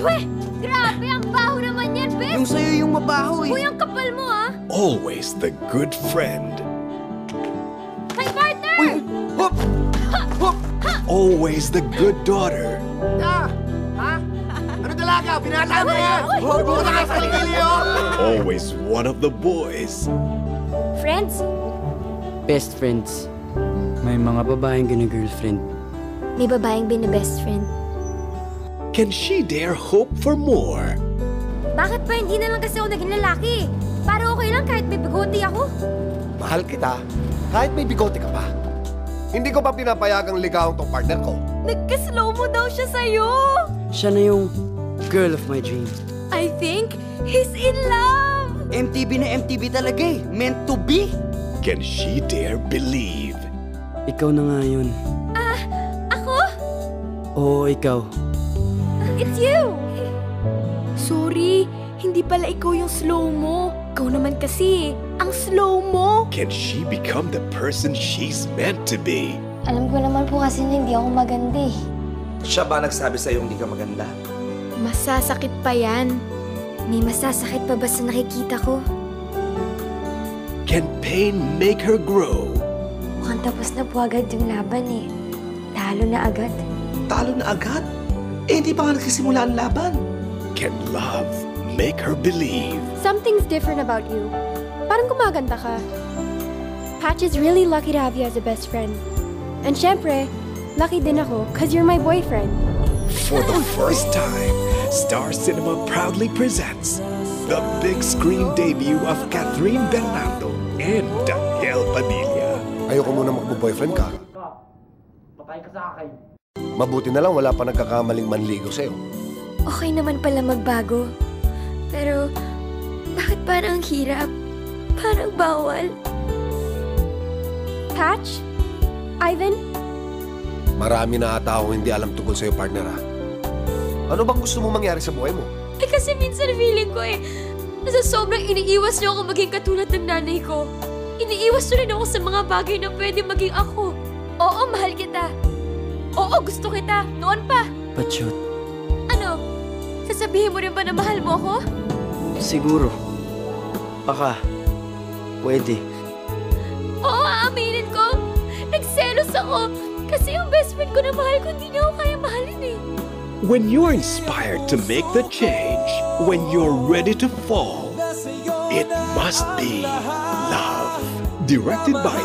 Weh! Grabe, ang baho naman yan, Bes! Yung sa'yo yung mabaho eh. Uy, ang kapal mo, ah! Always the good friend. Hey, partner! Uy! Hop! Hop! Always the good daughter. Ha? Ano talaga? Binata mo yan! Pumunta ka sa Ligilio! Always one of the boys. Friends? Best friends. May mga babaeng gina-girlfriend. May babaeng bini-best friend. Can she dare hope for more? Bakit pa hindi na lang kasi ako naging lalaki? Para okay lang kahit may bigote ako. Mahal kita, kahit may bigote ka pa. Hindi ko pa pinapayagang ligawan tong partner ko. Nagka-slow mo daw siya sa'yo! Siya na yung girl of my dreams. I think he's in love! MTV na MTV talaga eh. Meant to be. Can she dare believe? Ikaw na nga yun. Ako? Oo, ikaw. It's you! Sorry, hindi pala ikaw yung slow mo. Ikaw naman kasi, ang slow mo. Can she become the person she's meant to be? Alam ko naman po kasi na hindi ako maganda eh. Siya ba nagsabi sa'yo hindi ka maganda? Masasakit pa yan. May masasakit pa ba sa nakikita ko? Can pain make her grow? Mukhang tapos na po agad yung laban eh. Talo na agad. Talo na agad? Eh, hindi pa nga nagsisimula ang laban. Can love make her believe? Something's different about you. Parang gumaganda ka. Patch is really lucky to have you as a best friend. And syempre, lucky din ako cause you're my boyfriend. For the first time, Star Cinema proudly presents the big screen debut of Catherine Bernardo and Daniel Padilla. Ayoko muna magbo-boyfriend ka. Patay ka sa akin. Mabuti na lang wala pa nagkakamaling manligo sa'yo. Okay naman pala magbago. Pero, bakit parang ang hirap? Parang bawal. Patch? Ivan? Marami na ata akong hindi alam tungkol sa'yo, partner, ha? Ano bang gusto mong mangyari sa buhay mo? Eh kasi minsan feeling ko eh, nasa sobrang iniiwas niyo ako maging katulad ng nanay ko. Iniiwas niyo rin ako sa mga bagay na pwede maging ako. Oo, mahal kita. Oo, gusto kita. Noon pa. Patsyot. Ano? Sasabihin mo rin ba na mahal mo ako? Siguro. Baka. Pwede. Oo, aaminin ko. Nagselos ako. Kasi yung best friend ko na mahal ko, hindi niya ako kaya mahalin eh. When you're inspired to make the change, when you're ready to fall, it must be love. Directed by